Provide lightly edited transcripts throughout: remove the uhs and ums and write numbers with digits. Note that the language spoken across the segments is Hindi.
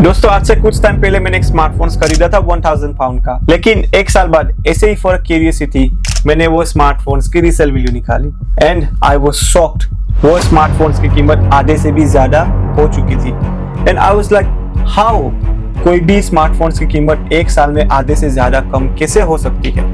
दोस्तों आज से कुछ टाइम पहले मैंने एक स्मार्टफोन खरीदा था 1000 पाउंड का, लेकिन एक साल बाद ऐसे ही फॉर क्यूरियोसिटी मैंने वो स्मार्टफोन्स की रीसेल वैल्यू निकाली एंड आई वाज शॉक्ड। वो स्मार्टफोन्स की कीमत आधे से भी ज्यादा हो चुकी थी and I was like how कोई भी स्मार्टफोन्स की कीमत एक साल में आधे से ज्यादा कम कैसे हो सकती है।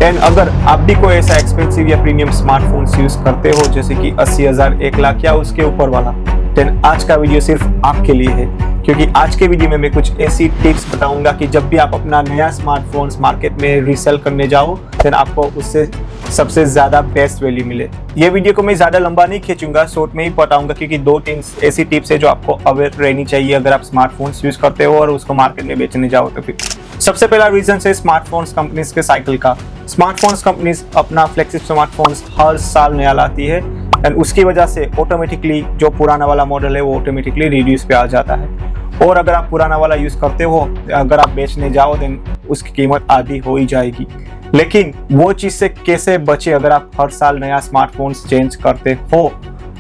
एंड अगर आप भी कोई ऐसा एक्सपेंसिव या प्रीमियम स्मार्टफोन्स यूज करते हो जैसे कि 80,000, 1 लाख या उसके ऊपर वाला, देन आज का वीडियो सिर्फ आपके लिए है, क्योंकि आज के वीडियो में मैं कुछ ऐसी टिप्स बताऊंगा कि जब भी आप अपना नया स्मार्टफोन मार्केट में रीसेल करने जाओ देन आपको उससे सबसे ज्यादा बेस्ट वैल्यू मिले। ये वीडियो को मैं ज्यादा लंबा नहीं खींचूंगा, शॉर्ट में ही बताऊंगा, क्योंकि 2-3 ऐसी टिप्स है जो आपको अवेयर रहनी चाहिए अगर आप स्मार्टफोन्स यूज करते हो और उसको मार्केट में बेचने जाओ तो। फिर सबसे पहला रीजन है स्मार्टफोन्स कंपनीज के साइकिल का। स्मार्टफोन्स कंपनीज अपना फ्लैगशिप स्मार्टफोन्स हर साल नया लाती है एंड उसकी वजह से ऑटोमेटिकली जो पुराना वाला मॉडल है वो ऑटोमेटिकली रिड्यूस पे आ जाता है। और अगर आप पुराना वाला यूज करते हो, अगर आप बेचने जाओ देन उसकी कीमत आधी हो ही जाएगी। लेकिन वो चीज से कैसे बचे अगर आप हर साल नया स्मार्टफोन चेंज करते हो,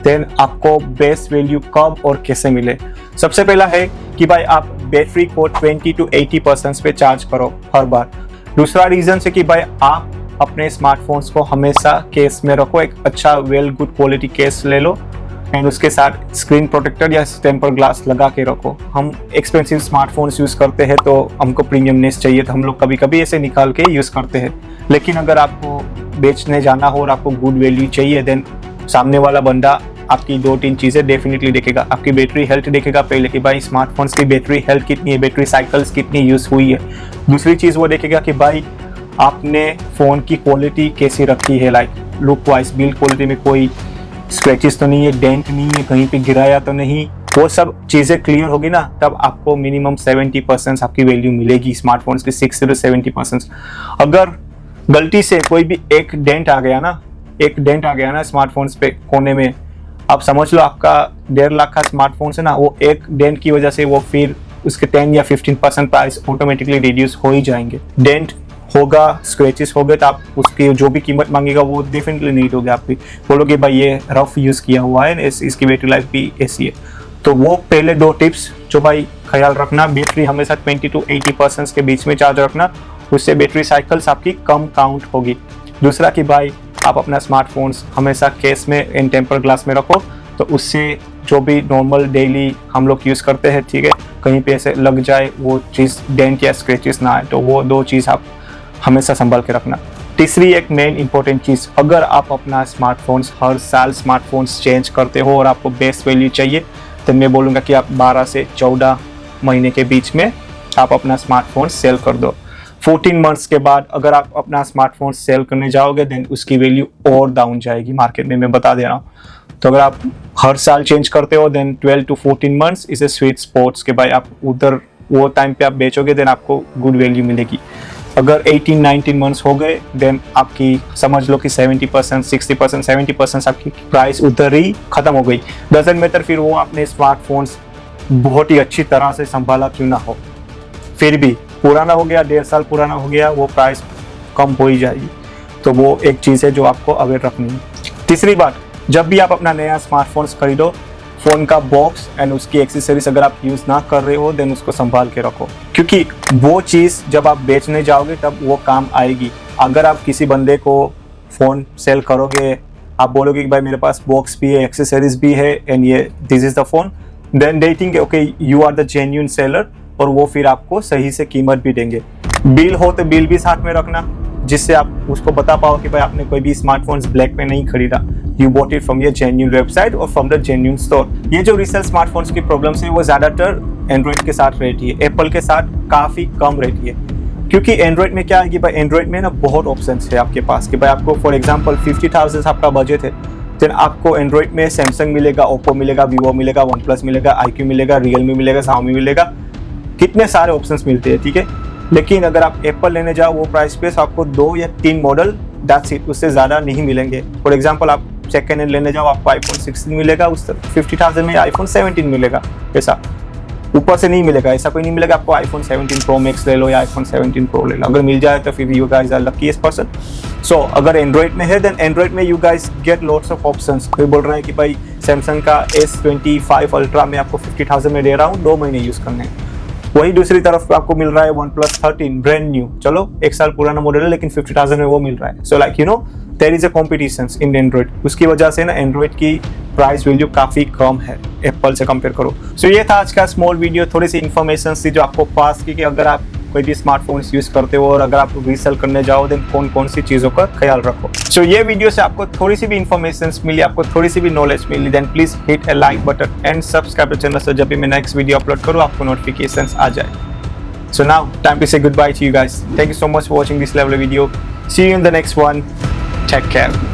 देन आपको बेस्ट वैल्यू कब और कैसे मिले। सबसे पहला है कि भाई आप बैटरी को 20 to 80% पे चार्ज करो हर बार। दूसरा रीजन है कि भाई आप अपने स्मार्टफोन्स को हमेशा केस में रखो, एक अच्छा वेल गुड क्वालिटी केस ले लो एंड उसके साथ स्क्रीन प्रोटेक्टर या टेम्पर ग्लास लगा के रखो। हम एक्सपेंसिव स्मार्टफोन्स यूज करते हैं तो हमको प्रीमियमनेस चाहिए, तो हम लोग कभी कभी ऐसे निकाल के यूज करते हैं। लेकिन अगर आपको बेचने जाना हो और आपको गुड वैल्यू चाहिए देन सामने वाला बंदा आपकी 2-3 चीजें डेफिनेटली देखेगा। आपकी बैटरी हेल्थ देखेगा पहले कि भाई स्मार्टफोन्स की बैटरी हेल्थ कितनी है, बैटरी साइकिल्स कितनी यूज हुई है। दूसरी चीज वो देखेगा कि भाई आपने फोन की क्वालिटी कैसी रखी है, like look wise, build quality में कोई स्क्रैचेस तो नहीं है, डेंट नहीं है, कहीं पे गिराया तो नहीं। वो सब चीजें क्लियर होगी ना, तब आपको मिनिमम 70% आपकी वैल्यू मिलेगी स्मार्टफोन्स की, 60 to 70%। अगर गलती से कोई भी एक डेंट आ गया ना स्मार्टफोन्स पे कोने में, आप समझ लो आपका 1.5 लाख का स्मार्टफोन है ना, वो एक डेंट की वजह से वो फिर उसके 10 या 15% प्राइस ऑटोमेटिकली रिड्यूस हो ही जाएंगे। डेंट होगा, स्क्रैचेस हो गए तो आप उसकी जो भी कीमत मांगेगा वो डेफिनेटली नहीं दोगे। आप भी बोलोगे भाई ये रफ यूज किया हुआ है, इसकी बैटरी लाइफ भी ऐसी है। तो वो पहले 2 टिप्स जो भाई ख्याल रखना, बैटरी हमेशा 20 to 80% के बीच में चार्ज रखना, उससे बैटरी साइकिल्स आपकी कम काउंट होगी। दूसरा कि भाई आप अपना स्मार्टफोन्स हमेशा केस में एंड टेम्पर ग्लास में रखो, तो उससे जो भी नॉर्मल डेली हम लोग यूज़ करते हैं, ठीक है, कहीं पे ऐसे लग जाए वो चीज़, डेंट या स्क्रैचेस ना आए, तो वो 2 चीज़ आप हमेशा संभाल के रखना। तीसरी एक मेन इंपॉर्टेंट चीज़, अगर आप अपना स्मार्टफोन्स हर साल स्मार्टफोन्स चेंज करते हो और आपको बेस्ट वैल्यू चाहिए, तो मैं बोलूँगा कि आप 12 से 14 महीने के बीच में आप अपना स्मार्टफोन सेल कर दो। 14 मंथ्स के बाद अगर आप अपना स्मार्टफोन सेल करने जाओगे देन उसकी वैल्यू और डाउन जाएगी मार्केट में, मैं बता दे रहा हूँ। तो अगर आप हर साल चेंज करते हो then 12 to 14 months is a sweet spots के भाई आप उधर वो टाइम पे आप बेचोगे देन आपको गुड वैल्यू मिलेगी। अगर 18-19 मंथ्स हो गए देन आपकी समझ लो कि 70%, 60%, 70% आपकी प्राइस उधर ही खत्म हो गई। डजंट मैटर फिर वो आपने स्मार्टफोन्स बहुत ही अच्छी तरह से संभाला क्यों ना हो, फिर भी पुराना हो गया, 1.5 साल पुराना हो गया, वो प्राइस कम हो ही जाएगी। तो वो एक चीज़ है जो आपको अवेयर रखनी है। तीसरी बात, जब भी आप अपना नया स्मार्टफोन खरीदो, फ़ोन का बॉक्स एंड उसकी एक्सेसरीज अगर आप यूज़ ना कर रहे हो देन उसको संभाल के रखो, क्योंकि वो चीज़ जब आप बेचने जाओगे तब वो काम आएगी। अगर आप किसी बंदे को फ़ोन सेल करोगे, आप बोलोगे कि भाई मेरे पास बॉक्स भी है, एक्सेसरीज भी है एंड ये this is the phone, then they think okay you are the genuine seller, और वो फिर आपको सही से कीमत भी देंगे। बिल हो तो बिल भी साथ में रखना, जिससे आप उसको बता पाओ कि भाई आपने कोई भी स्मार्टफोन्स ब्लैक में नहीं खरीदा, you bought it from your genuine website और फ्रॉम द जेन्युइन स्टोर। ये जो रीसेल स्मार्टफोन्स की प्रॉब्लम्स है वो ज़्यादातर एंड्रॉइड के साथ रहती है, एप्पल के साथ काफ़ी कम रहती है। क्योंकि एंड्रॉइड में क्या है कि भाई एंड्रॉइड में ना बहुत ऑप्शंस है आपके पास, कि भाई आपको फॉर एग्जांपल 50,000 आपका बजट है, देन आपको एंड्रॉइड में सैमसंग मिलेगा, ओप्पो मिलेगा, वीवो मिलेगा, वन प्लस मिलेगा, IQ मिलेगा, रियलमी मिलेगा, Xiaomi मिलेगा, कितने सारे ऑप्शंस मिलते हैं, ठीक है। लेकिन अगर आप एप्पल लेने जाओ वो प्राइस पे आपको 2 या 3 मॉडल, दैट्स इट, उससे ज़्यादा नहीं मिलेंगे। फॉर एग्जांपल आप सेकेंड हैंड लेने जाओ, आपको iPhone 16 मिलेगा, उस 50,000 में iPhone 17 मिलेगा, ऐसा। ऊपर से नहीं मिलेगा, ऐसा कोई नहीं मिलेगा आपको आईफोन 17 प्रो मैक्स ले लो या आईफोन 17 प्रो ले लो। अगर मिल जाए तो फिर you guys are luckiest person. So अगर एंड्रॉइड में है देन एंड्रॉइड में you guys get lots of options. कोई बोल रहे हैं कि भाई सैमसंग का S25 अल्ट्रा में आपको 50,000 में दे रहा हूँ, 2 महीने यूज़ करने हैं। वही दूसरी तरफ आपको मिल रहा है OnePlus 13 ब्रांड न्यू, चलो 1 साल पुराना मॉडल है लेकिन 50,000 में वो मिल रहा है। So like you know there is a competition in Android, उसकी वजह से ना एंड्रॉइड की प्राइस वैल्यू काफ़ी कम है एप्पल से कंपेयर करो। सो ये था आज का स्मॉल वीडियो, थोड़ी सी इन्फॉर्मेशन थी जो आपको पास की कि अगर आप कोई भी स्मार्टफोन्स यूज़ करते हो और अगर आप रीसेल करने जाओ देन कौन कौन सी चीज़ों का ख्याल रखो। सो ये वीडियो से आपको थोड़ी सी भी इन्फॉर्मेशन मिली, आपको थोड़ी सी भी नॉलेज मिली, then please hit a like button and subscribe channel से जब भी मैं नेक्स्ट वीडियो अपलोड करूँ आपको नोटिफिकेशन आ जाए। So now, time to say goodbye to you guys. Thank you so much for watching this level video. See you in the next one. Take care.